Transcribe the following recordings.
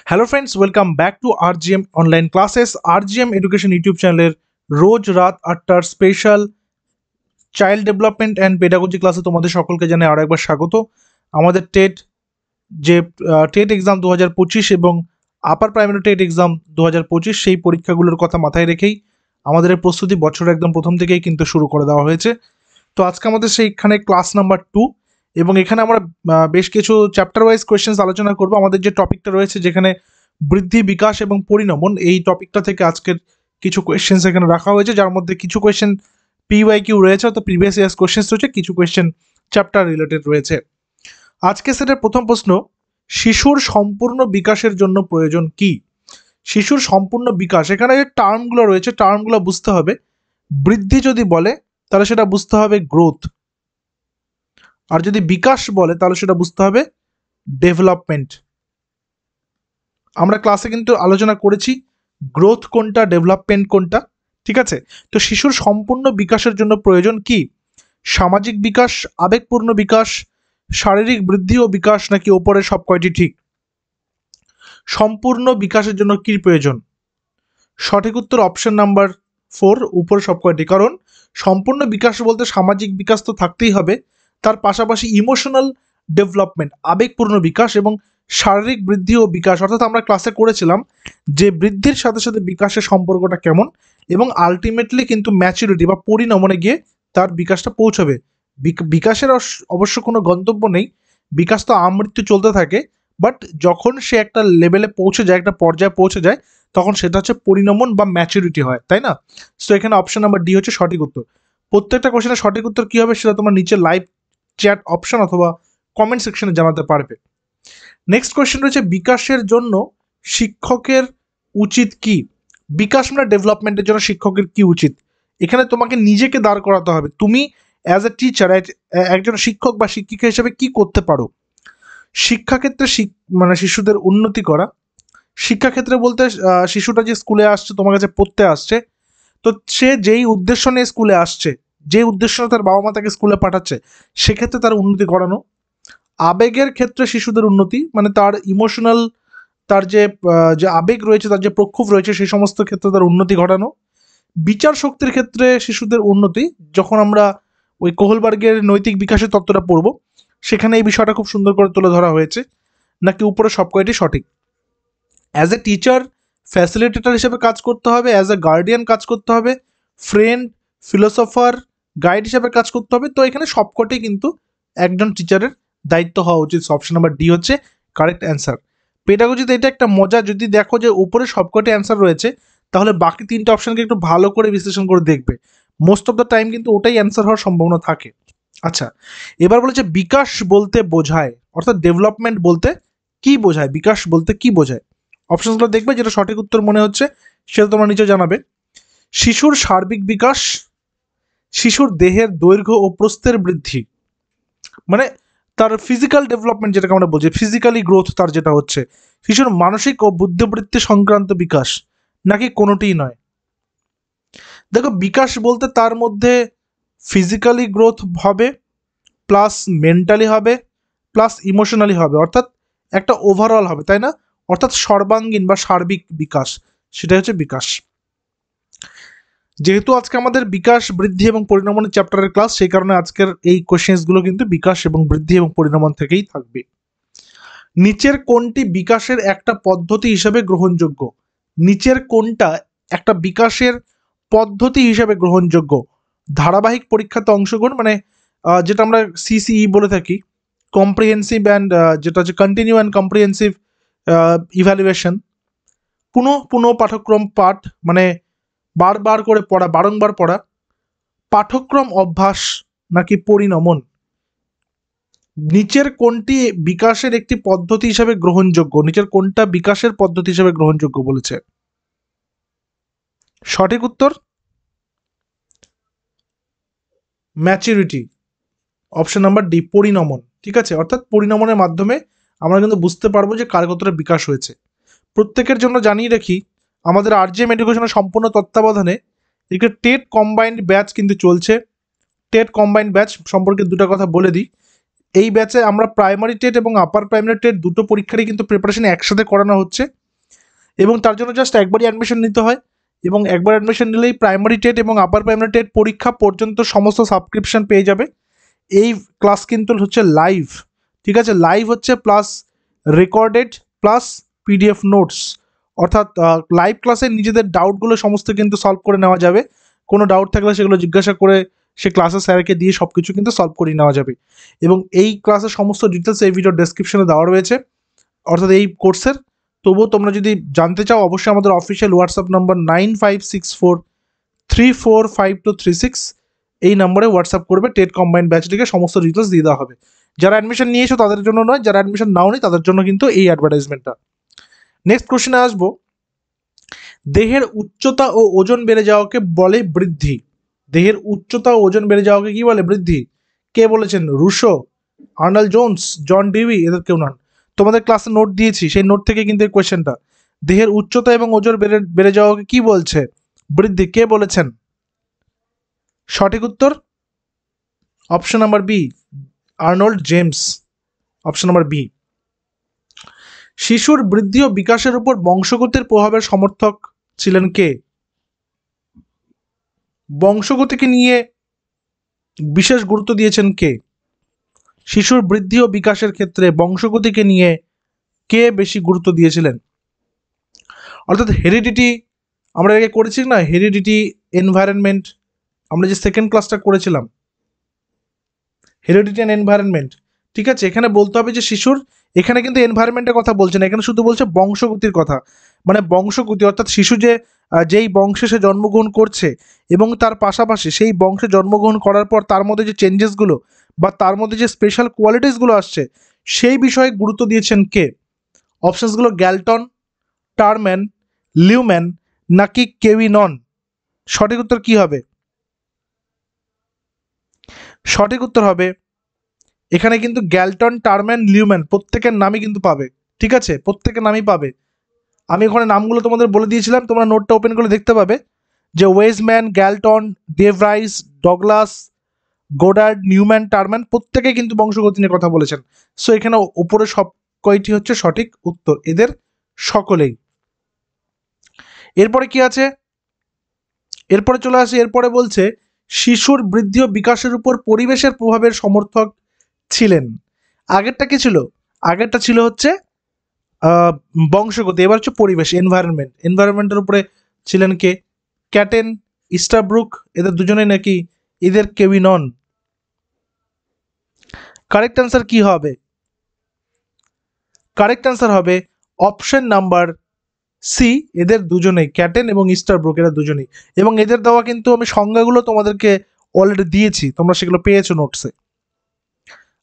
Hello friends, welcome back to RGM online classes. RGM education YouTube চ্যানেলের রোজ রাত 8টার special child development and pedagogy ক্লাসে তোমাদের সকলকে জানাই আরও একবার স্বাগত। আমাদের যে টেট এক্সাম 2025 এবং আপার প্রাইমারি টেট এক্সাম 2025 সেই পরীক্ষাগুলোর কথা মাথায় রেখেই আমাদের এই প্রস্তুতি বছরের একদম প্রথম থেকেই কিন্তু শুরু করে দেওয়া হয়েছে। তো আজকে আমাদের সেইখানে ক্লাস নাম্বার 2 এবং এখানে আমরা বেশ কিছু চ্যাপ্টার ওয়াইজ কোয়েশ্চেন্স আলোচনা করব। আমাদের যে টপিকটা রয়েছে যেখানে বৃদ্ধি, বিকাশ এবং পরিণমন, এই টপিকটা থেকে আজকের কিছু কোয়েশ্চেন্স এখানে রাখা হয়েছে, যার মধ্যে কিছু কোয়েশ্চেন পিওয়াইকিউ রয়েছে, অর্থাৎ প্রিভিয়াস ইয়ার্স কোয়েশ্চেন্স রয়েছে, কিছু কোয়েশ্চেন চ্যাপ্টার রিলেটেড রয়েছে। আজকে সেটার প্রথম প্রশ্ন, শিশুর সম্পূর্ণ বিকাশের জন্য প্রয়োজন কি? শিশুর সম্পূর্ণ বিকাশ, এখানে যে টার্মগুলো রয়েছে টার্মগুলো বুঝতে হবে। বৃদ্ধি যদি বলে তাহলে সেটা বুঝতে হবে গ্রোথ, আর যদি বিকাশ বলে তাহলে সেটা বুঝতে হবে ডেভেলপমেন্ট। আমরা ক্লাসে কিন্তু আলোচনা করেছি গ্রোথ কোনটা, ডেভেলপমেন্ট কোনটা, ঠিক আছে? তো শিশুর সম্পূর্ণ বিকাশের জন্য প্রয়োজন কি? সামাজিক বিকাশ, আবেগপূর্ণ বিকাশ, শারীরিক বৃদ্ধি ও বিকাশ, নাকি ওপরের সব কয়টি ঠিক? সম্পূর্ণ বিকাশের জন্য কি প্রয়োজন? সঠিক উত্তর অপশন নাম্বার 4, উপরে সব কয়টি। কারণ সম্পূর্ণ বিকাশ বলতে সামাজিক বিকাশ তো থাকতেই হবে, তার পাশাপাশি ইমোশনাল ডেভেলপমেন্ট, আবেগপূর্ণ বিকাশ এবং শারীরিক বৃদ্ধি ও বিকাশ, অর্থাৎ আমরা ক্লাসে করেছিলাম যে বৃদ্ধির সাথে সাথে বিকাশের সম্পর্কটা কেমন এবং আলটিমেটলি কিন্তু ম্যাচুরিটি বা পরিণমনে গিয়ে তার বিকাশটা পৌঁছবে। বিকাশের অবশ্য কোনো গন্তব্য নেই, বিকাশ তো আমৃত্যু চলতে থাকে, বাট যখন সে একটা লেভেলে পৌঁছে যায়, একটা পর্যায়ে পৌঁছে যায়, তখন সেটা হচ্ছে পরিণমন বা ম্যাচুরিটি হয়, তাই না? সো এখানে অপশন নাম্বার ডি হচ্ছে সঠিক উত্তর। প্রত্যেকটা কোশ্চেনের সঠিক উত্তর কী হবে সেটা তোমার নিচে লাইভ চ্যাট অপশন অথবা কমেন্ট সেকশনে জানাতে পারবে। নেক্সট কোয়েশ্চেন রয়েছে, বিকাশের জন্য শিক্ষকের উচিত কি? বিকাশ মানে ডেভেলপমেন্টের জন্য শিক্ষকের কি উচিত? এখানে তোমাকে নিজেকে দাঁড় করাতে হবে, তুমি অ্যাজ এ টিচার, একজন শিক্ষক বা শিক্ষিকা হিসেবে কি করতে পারো। শিক্ষাক্ষেত্রে মানে শিশুদের উন্নতি করা। শিক্ষাক্ষেত্রে বলতে শিশুটা যে স্কুলে আসছে, তোমার কাছে পড়তে আসছে, তো সে যেই উদ্দেশ্য নিয়ে স্কুলে আসছে, যে উদ্দেশ্য তার বাবা মা তাকে স্কুলে পাঠাচ্ছে, সেক্ষেত্রে তার উন্নতি করানো। আবেগের ক্ষেত্রে শিশুদের উন্নতি, মানে তার ইমোশনাল, তার যে আবেগ রয়েছে, তার যে প্রক্ষোভ রয়েছে, সেই সমস্ত ক্ষেত্রে তার উন্নতি ঘটানো। বিচার শক্তির ক্ষেত্রে শিশুদের উন্নতি, যখন আমরা ওই কোহলবার্গের নৈতিক বিকাশের তত্ত্বটা পড়ব সেখানে এই বিষয়টা খুব সুন্দর করে তুলে ধরা হয়েছে। নাকি উপরে সব কয়টি সঠিক? অ্যাজ এ টিচার, ফ্যাসিলিটেটর হিসেবে কাজ করতে হবে, অ্যাজ এ গার্ডিয়ান কাজ করতে হবে, ফ্রেন্ড, ফিলোসফার, গাইড হিসেবে কাজ করতে হবে। তো এখানে সবকটি কিন্তু একজন টিচারের দায়িত্ব হওয়া উচিত। অপশন নাম্বার ডি হচ্ছে কারেক্ট অ্যান্সার। পেডাগজিতে এটা একটা মজা, যদি দেখো যে উপরে সবকটি অ্যান্সার রয়েছে তাহলে বাকি তিনটা অপশনকে একটু ভালো করে বিশ্লেষণ করে দেখবে, মোস্ট অফ দ্য টাইম কিন্তু ওটাই অ্যান্সার হওয়ার সম্ভাবনা থাকে। আচ্ছা, এবার বলেছে বিকাশ বলতে বোঝায়, অর্থাৎ ডেভেলপমেন্ট বলতে কি বোঝায়, বিকাশ বলতে কি বোঝায়? অপশনগুলো দেখবে, যেটা সঠিক উত্তর মনে হচ্ছে সেটা তোমরা নিচে জানাবে। শিশুর সার্বিক বিকাশ, শিশুর দেহের দৈর্ঘ্য ও প্রস্থের বৃদ্ধি, মানে তার ফিজিক্যাল ডেভেলপমেন্ট যেটাকে আমরা বলছি, ফিজিক্যালি গ্রোথ তার যেটা হচ্ছে, শিশুর মানসিক ও বুদ্ধিবৃত্তি সংক্রান্ত বিকাশ, নাকি কোনোটিই নয়? দেখো, বিকাশ বলতে তার মধ্যে ফিজিক্যালি গ্রোথ হবে, প্লাস মেন্টালি হবে, প্লাস ইমোশনালি হবে, অর্থাৎ একটা ওভারঅল হবে, তাই না? অর্থাৎ সর্বাঙ্গীন বা সার্বিক বিকাশ, সেটাই হচ্ছে বিকাশ। যেহেতু আজকে আমাদের বিকাশ, বৃদ্ধি এবং পরিণমনের চ্যাপ্টারের ক্লাস, সেই কারণে আজকের এই কোশ্চেন্সগুলো কিন্তু বিকাশ এবং বৃদ্ধি এবং পরিণমন থেকেই থাকবে। নিচের কোনটি বিকাশের একটা পদ্ধতি হিসেবে গ্রহণযোগ্য? নিচের কোনটা একটা বিকাশের পদ্ধতি হিসেবে গ্রহণযোগ্য? ধারাবাহিক পরীক্ষাতে অংশগ্রহণ, মানে যেটা আমরা সিসিই বলে থাকি, কম্প্রিহেন্সিভ অ্যান্ড যেটা হচ্ছে কন্টিনিউ অ্যান্ড কম্প্রিহেন্সিভ ইভ্যালুয়েশন। পুনঃ পাঠক্রম পাঠ, মানে বারবার করে পড়া, বারংবার পড়া। পাঠক্রম অভ্যাস, নাকি পরিণমন? নিচের কোনটি বিকাশের একটি পদ্ধতি হিসেবে গ্রহণযোগ্য? নিচের কোনটা বিকাশের পদ্ধতি হিসেবে গ্রহণযোগ্য বলেছে? সঠিক উত্তর ম্যাচুরিটি, অপশন নাম্বার ডি, পরিণমন। ঠিক আছে, অর্থাৎ পরিণমনের মাধ্যমে আমরা কিন্তু বুঝতে পারবো যে কার কতটা বিকাশ হয়েছে। প্রত্যেকের জন্য জানিয়ে রাখি, আমাদের আরজিএম এডুকেশনের সম্পূর্ণ তত্ত্বাবধানে একটি টেট কম্বাইন্ড ব্যাচ কিন্তু চলছে। টেট কম্বাইন্ড ব্যাচ সম্পর্কে দুটো কথা বলে দিই। এই ব্যাচে আমরা প্রাইমারি টেট এবং আপার প্রাইমারি টেট দুটো পরীক্ষারই কিন্তু প্রিপারেশন একসাথে করানো হচ্ছে, এবং তার জন্য জাস্ট একবারই অ্যাডমিশন নিতে হয়, এবং একবার অ্যাডমিশন নিলেই প্রাইমারি টেট এবং আপার প্রাইমারি টেট পরীক্ষা পর্যন্ত সমস্ত সাবস্ক্রিপশন পেয়ে যাবে। এই ক্লাস কিন্তু হচ্ছে লাইভ, ঠিক আছে, লাইভ হচ্ছে plus recorded plus PDF notes, অর্থাৎ লাইভ ক্লাসে নিজেদের ডাউটগুলো সমস্ত কিন্তু সলভ করে নেওয়া যাবে। কোনো ডাউট থাকলে সেগুলো জিজ্ঞাসা করে সে ক্লাসে স্যারকে দিয়ে সব কিছু কিন্তু সলভ করে নেওয়া যাবে। এবং এই ক্লাসের সমস্ত ডিটেলস এই ভিডিও ডেসক্রিপশনে দেওয়া রয়েছে, অর্থাৎ এই কোর্সের। তবুও তোমরা যদি জানতে চাও অবশ্যই আমাদের অফিসিয়াল হোয়াটসঅ্যাপ নম্বর 9564345236 এই নম্বরে হোয়াটসঅ্যাপ করবে, টেট কম্বাইন্ড ব্যাচটিকে সমস্ত ডিটেলস দিয়ে দেওয়া হবে। যারা অ্যাডমিশন নিয়েছো তাদের জন্য নয়, যারা অ্যাডমিশন নাওনি তাদের জন্য কিন্তু এই অ্যাডভার্টাইজমেন্টটা। নেক্সট কোশ্চেনে আসবো, দেহের উচ্চতা ও ওজন বেড়ে যাওয়াকে বলে বৃদ্ধি। দেহের উচ্চতা ও ওজন বেড়ে যাওয়াকে কি বলে? বৃদ্ধি। কে বলেছেন? Rousseau, Arnold Jones, John Dewey, এদের কেউ নন। তোমাদের ক্লাসে নোট দিয়েছি, সেই নোট থেকে কিন্তু এই কোয়েশ্চেনটা। দেহের উচ্চতা এবং ওজন বেড়ে যাওয়াকে কি বলছে? বৃদ্ধি। কে বলেছেন? সঠিক উত্তর option number B, Arnold James, option number B. শিশুর বৃদ্ধি ও বিকাশের উপর বংশগতির প্রভাবের সমর্থক ছিলেন কে? বংশগতিকে নিয়ে বিশেষ গুরুত্ব দিয়েছেন কে? শিশুর বৃদ্ধি ও বিকাশের ক্ষেত্রে বংশগতিকে নিয়ে কে বেশি গুরুত্ব দিয়েছিলেন? অর্থাৎ হেরিডিটি আমরা আগে করেছি না, হেরিডিটি, এনভায়রনমেন্ট, আমরা যে সেকেন্ড ক্লাসটা করেছিলাম হেরিডিটি অ্যান্ড এনভায়রনমেন্ট, ঠিক আছে। এখানে বলতে হবে যে শিশুর, এখানে কিন্তু এনভায়রনমেন্টের কথা বলছে না, এখানে শুধু বলছে বংশগতির কথা। মানে বংশগতি অর্থাৎ শিশু যে যেই বংশে সে জন্মগ্রহণ করছে এবং তার পাশাপাশি সেই বংশে জন্মগ্রহণ করার পর তার মধ্যে যে চেঞ্জেসগুলো বা তার মধ্যে যে স্পেশাল কোয়ালিটিসগুলো আসছে সেই বিষয়ে গুরুত্ব দিয়েছেন কে? অপশনসগুলো গ্যালটন, টারম্যান, লিউম্যান নাকি কেউইনন। সঠিক উত্তর কি হবে? সঠিক উত্তর হবে এখানে কিন্তু গ্যালটন, টারম্যান, লিউম্যান প্রত্যেকের নামই কিন্তু পাবে, ঠিক আছে, প্রত্যেকের নামই পাবে। আমি ওখানে নামগুলো তোমাদের বলে দিয়েছিলাম, তোমরা নোটটা ওপেন করে দেখতে পাবে যে Weissman, Galton, ডেভরাইস, Douglas, গোডার্ড, Neumann, Terman প্রত্যেকে কিন্তু বংশগতি নিয়ে কথা বলেছেন। সো এখানে উপরে সব কয়টি হচ্ছে সঠিক উত্তর, এদের সকলেই। এরপরে কি আছে? এরপরে চলে আসি, এরপরে বলছে শিশুর বৃদ্ধি ও বিকাশের উপর পরিবেশের প্রভাবের সমর্থক ছিলেন। আগেরটা কি ছিল? আগেরটা ছিল হচ্ছে বংশগতি, এবার হচ্ছে পরিবেশ, এনভায়রনমেন্ট। এনভায়রনমেন্টের উপরে ছিলেন কে? ক্যাটেন, ইস্টারব্রুক, এদের দুজনেই নাকি এদের কেউই নন। কারেক্ট অ্যান্সার কি হবে? কারেক্ট অ্যান্সার হবে অপশন নাম্বার সি, এদের দুজনেই, ক্যাটেন এবং ইস্টারব্রুক, এরা দুজনেই। এবং এদের দেওয়া কিন্তু আমি সংজ্ঞাগুলো তোমাদেরকে অলরেডি দিয়েছি, তোমরা সেগুলো পেয়েছো নোটসে।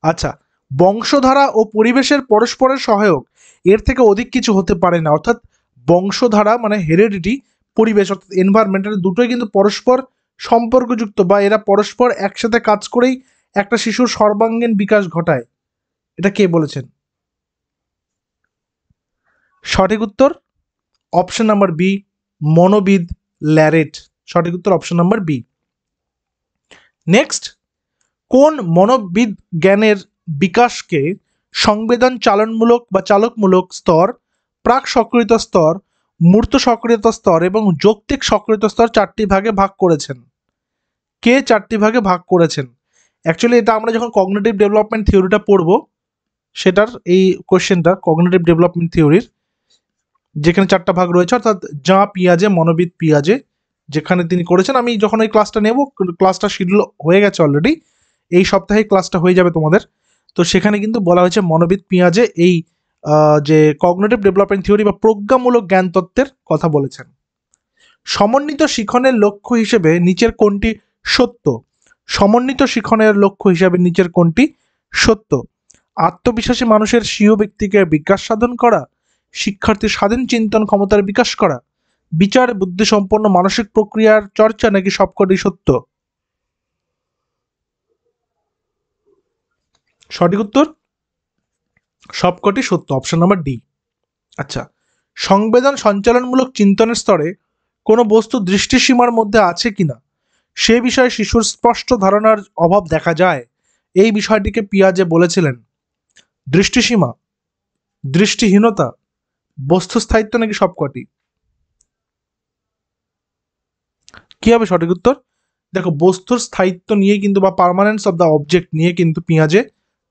আচ্ছা, বংশধারা ও পরিবেশের পরস্পরের সহায়ক, এর থেকে অধিক কিছু হতে পারে না। অর্থাৎ বংশধারা মানে হেরিডিটি, পরিবেশ অর্থাৎ এনভায়রনমেন্টাল, দুটোই কিন্তু পরস্পর সম্পর্কযুক্ত, বা এরা পরস্পর একসাথে কাজ করেই একটা শিশুর সর্বাঙ্গীন বিকাশ ঘটায়। এটা কে বলেছেন? সঠিক উত্তর অপশন নাম্বার বি, মনোবিদ ল্যারেট। সঠিক উত্তর অপশন নাম্বার বি। নেক্সট, কোন মনোবিদ জ্ঞানের বিকাশকে সংবেদন চালনমূলক বা চালকমূলক স্তর, প্রাক সক্রিয়তা স্তর, মূর্ত সক্রিয়তা স্তর এবং যৌক্তিক সক্রিয়তা স্তর চারটি ভাগে ভাগ করেছেন? কে চারটি ভাগে ভাগ করেছেন? অ্যাকচুয়ালি এটা আমরা যখন কগনিটিভ ডেভেলপমেন্ট থিওরিটা পড়ব, সেটার এই কোশ্চেনটা কগনিটিভ ডেভেলপমেন্ট থিওরির, যেখানে চারটা ভাগ রয়েছে, অর্থাৎ জাঁ পিয়াজে, মনোবিদ পিয়াজে, যেখানে তিনি করেছেন। আমি যখন ওই ক্লাসটা নেব, ক্লাসটা শিডিউল হয়ে গেছে অলরেডি, এই সপ্তাহে ক্লাসটা হয়ে যাবে তোমাদের। তো সেখানে কিন্তু বলা হয়েছে মনোবিদ পিয়াজে এই যে কগনিটিভ ডেভেলপমেন্ট থিওরি বা প্রজ্ঞামূলক জ্ঞান তত্ত্বের কথা বলেছেন। সমন্বিত শিখনের লক্ষ্য হিসেবে নিচের কোনটি সত্য? সমন্বিত শিখনের লক্ষ্য হিসেবে নিচের কোনটি সত্য? আত্মবিশ্বাসী মানুষের স্বীয় ব্যক্তিকে বিকাশ সাধন করা, শিক্ষার্থীর স্বাধীন চিন্তন ক্ষমতার বিকাশ করা, বিচার বুদ্ধিসম্পন্ন মানসিক প্রক্রিয়ার চর্চা, নাকি সবকটি সত্য? সঠিক উত্তর সবকটি সত্য, অপশন নাম্বার ডি। আচ্ছা, সংবেদন সঞ্চালনমূলক চিন্তনের স্তরে কোনো বস্তু দৃষ্টিসীমার মধ্যে আছে কিনা সে বিষয়ে শিশুর স্পষ্ট ধারণার অভাব দেখা যায়। এই বিষয়টিকে পিয়াজে বলেছিলেন? দৃষ্টিসীমা, দৃষ্টিহীনতা, বস্তুস্থায়িত্ব নাকি সবকটি? কি হবে সঠিক উত্তর? দেখো, বস্তুর স্থায়িত্ব নিয়ে কিন্তু বা পার্মানেন্স অফ দ্য অবজেক্ট নিয়ে কিন্তু পিয়াজে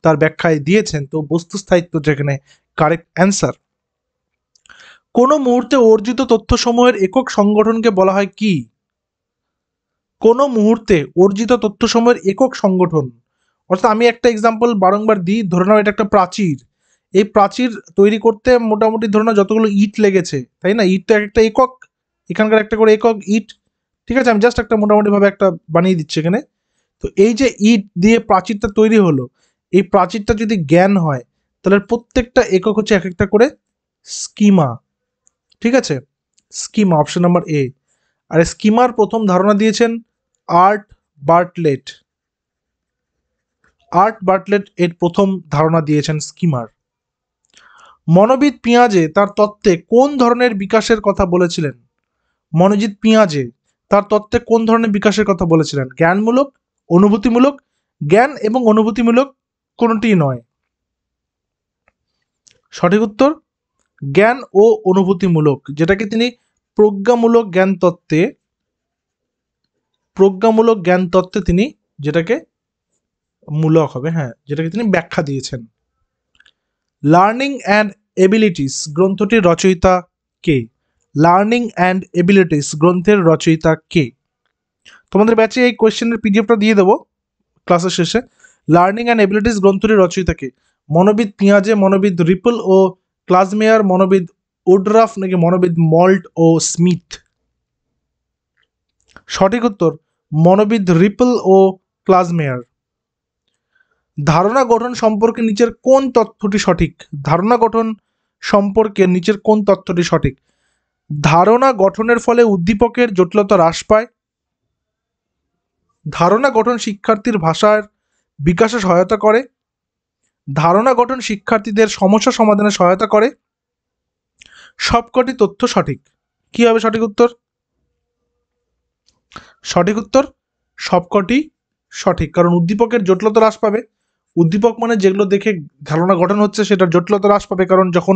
তার ব্যাখ্যায় দিয়েছেন, তো বস্তু স্থায়িত্ব যেখানে কারেক্ট অ্যান্সার। কোনো মুহূর্তে অর্জিত তথ্যসমূহের একক সংগঠনকে বলা হয় কি? কোনো মুহূর্তে অর্জিত তথ্যসমূহের একক সংগঠন, অর্থাৎ আমি একটা এক্সাম্পল বারংবার দিই, ধরে নাও এটা একটা প্রাচীর, এই প্রাচীর তৈরি করতে মোটামুটি ধরে নাও যতগুলো ইট লেগেছে, তাই না? ইট তো একটা একক, এখানকার একটা করে একক ইট, ঠিক আছে? আমি জাস্ট একটা মোটামুটিভাবে একটা বানিয়ে দিচ্ছি এখানে। তো এই যে ইট দিয়ে প্রাচীরটা তৈরি হলো, এই প্রাচীরটা যদি জ্ঞান হয়, তাহলে প্রত্যেকটা একক হচ্ছে এক একটা করে স্কিমা, ঠিক আছে? Schema, option number A. আর স্কিমার প্রথম ধারণা দিয়েছেন আর্ট বার্টলেট। আর্ট বার্টলেট এর প্রথম ধারণা দিয়েছেন স্কিমার। মনোবিদ পিয়াজে তার তত্ত্বে কোন ধরনের বিকাশের কথা বলেছিলেন? মনোজিৎ পিয়াজে তার তত্ত্বে কোন ধরনের বিকাশের কথা বলেছিলেন? জ্ঞানমূলক, অনুভূতিমূলক, জ্ঞান এবং অনুভূতিমূলক কোনটিই নয়। সঠিক উত্তর জ্ঞান ও অনুভূতিমূলক, যেটাকে তিনি প্রজ্ঞামূলক জ্ঞান তত্ত্বে তিনি যেটাকে মূলক হবে, হ্যাঁ, যেটাকে তিনি ব্যাখ্যা দিয়েছেন। লার্নিং অ্যান্ড এবিলিটিস গ্রন্থটির রচয়িতা কে? লার্নিং অ্যান্ড এবিলিটিস গ্রন্থের রচয়িতা কে? তোমাদের ব্যাচে এই কোয়েশ্চেনের পিডিএফটা দিয়ে দেবো ক্লাসের শেষে। লার্নিং অ্যান্ড এবিলিটিস গ্রন্থটির রচয়িতা কে? মনোবিদ পিয়াজে, মনোবিদ রিপল ও ক্লাজমেয়ার, মনোবিদ উডরাফ নাকি মনোবিদ মল্ট ও স্মিথ? সঠিক উত্তর মনোবিদ রিপল ও ক্লাজমেয়ার। ধারণা গঠন সম্পর্কে নিচের কোন তথ্যটি সঠিক? ধারণা গঠন সম্পর্কে নিচের কোন তথ্যটি সঠিক? ধারণা গঠনের ফলে উদ্দীপকের জটিলতা হ্রাস পায়। ধারণা গঠন শিক্ষার্থীর ভাষার বিকাশে সহায়তা করে। ধারণা গঠন শিক্ষার্থীদের সমস্যা সমাধানে সহায়তা করে। সবকটি তথ্য সঠিক। কি হবে সঠিক উত্তর? সঠিক উত্তর সবকটি সঠিক, কারণ উদ্দীপকের জটিলতা হ্রাস পাবে। উদ্দীপক মানে যেগুলো দেখে ধারণা গঠন হচ্ছে সেটার জটিলতা হ্রাস পাবে, কারণ যখন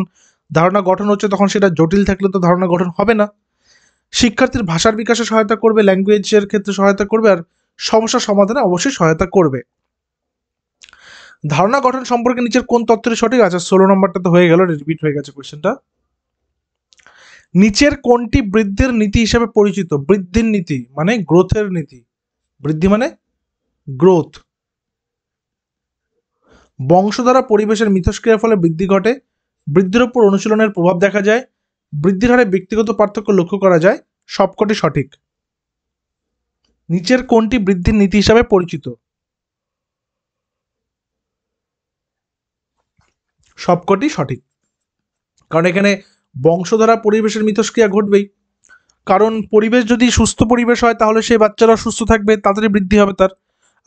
ধারণা গঠন হচ্ছে তখন সেটা জটিল থাকলে তো ধারণা গঠন হবে না। শিক্ষার্থীর ভাষার বিকাশে সহায়তা করবে, ল্যাঙ্গুয়েজের ক্ষেত্রে সহায়তা করবে, আর সমস্যা সমাধানে অবশ্যই সহায়তা করবে। ধারণা গঠন সম্পর্কে নিচের কোন তথ্যটি সঠিক? আছে 16 নম্বরটা তো হয়ে গেল, রিপিট হয়ে গেছে কোয়েশ্চেনটা। নিচের কোনটি বৃদ্ধির নীতি হিসেবে পরিচিত? বৃদ্ধির নীতি মানে গ্রোথের নীতি, বৃদ্ধি মানে গ্রোথ। বংশধারা পরিবেশের মিথস্ক্রিয়ার ফলে বৃদ্ধি ঘটে। বৃদ্ধির উপর অনুশীলনের প্রভাব দেখা যায়। বৃদ্ধির হারে ব্যক্তিগত পার্থক্য লক্ষ্য করা যায়। সবকটি সঠিক। নিচের কোনটি বৃদ্ধির নীতি হিসাবে পরিচিত? সবকটি সঠিক, কারণ এখানে বংশধারা পরিবেশের মিথস্ক্রিয়া ঘটবেই। কারণ পরিবেশ যদি সুস্থ পরিবেশ হয় তাহলে সেই বাচ্চারা সুস্থ থাকবে, তাড়াতাড়ি বৃদ্ধি হবে তার।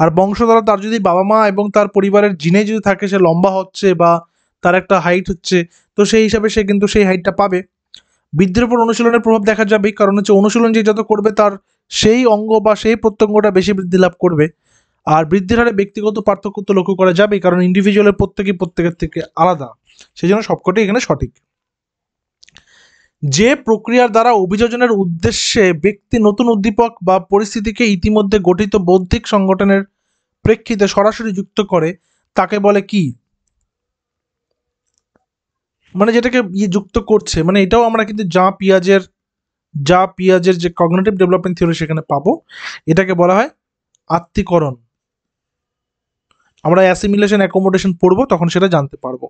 আর বংশধারা তার যদি বাবা মা এবং তার পরিবারের জিনে যদি থাকে, সে লম্বা হচ্ছে বা তার একটা হাইট হচ্ছে, তো সেই হিসাবে সে কিন্তু সেই হাইটটা পাবে। বৃদ্ধির উপর অনুশীলনের প্রভাব দেখা যাবেই, কারণ হচ্ছে অনুশীলন যে যত করবে তার সেই অঙ্গ বা সেই প্রত্যঙ্গটা বেশি বৃদ্ধি লাভ করবে। আর বৃদ্ধির হারে ব্যক্তিগত পার্থক্য তো লক্ষ্য করা যাবেই, কারণ ইন্ডিভিজুয়ালের প্রত্যেকের থেকে আলাদা, সেই জন্য সবকটাই এখানে সঠিক। যে প্রক্রিয়ার দ্বারা অভিযোজনের উদ্দেশ্যে ব্যক্তি নতুন উদ্দীপক বা পরিস্থিতিকে ইতিমধ্যে গঠিত বৌদ্ধিক সংগঠনের প্রেক্ষিতে সরাসরি যুক্ত করে তাকে বলে কি? মানে যেটাকে যুক্ত করছে, মানে এটাও আমরা কিন্তু যা পিয়াজের যে কগনিটিভ ডেভেলপমেন্ট থিওরি সেখানে পাবো। এটাকে বলা হয় আত্মীকরণ। আমরা অ্যাসিমিলেশন অ্যাকোমোডেশন পড়বো, তখন সেটা জানতে পারবো।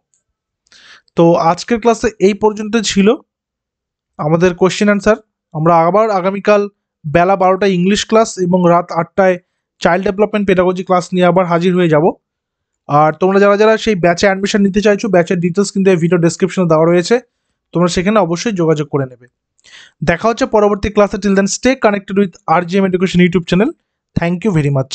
তো আজকের ক্লাসে এই পর্যন্ত ছিল আমাদের কোশ্চেন অ্যান্সার। আমরা আবার আগামীকাল বেলা 12টায় ইংলিশ ক্লাস এবং রাত 8টায় চাইল্ড ডেভেলপমেন্ট পেডাগজি ক্লাস নিয়ে আবার হাজির হয়ে যাব। আর তোমরা যারা যারা সেই ব্যাচে অ্যাডমিশন নিতে চাইছো, ব্যাচের ডিটেলস কিন্তু এই ভিডিও ডেসক্রিপশনে দেওয়া রয়েছে, তোমরা সেখানে অবশ্যই যোগাযোগ করে নেবে। দেখা হচ্ছে পরবর্তী ক্লাসে। Till then stay connected with RGM education YouTube channel. Thank you very much.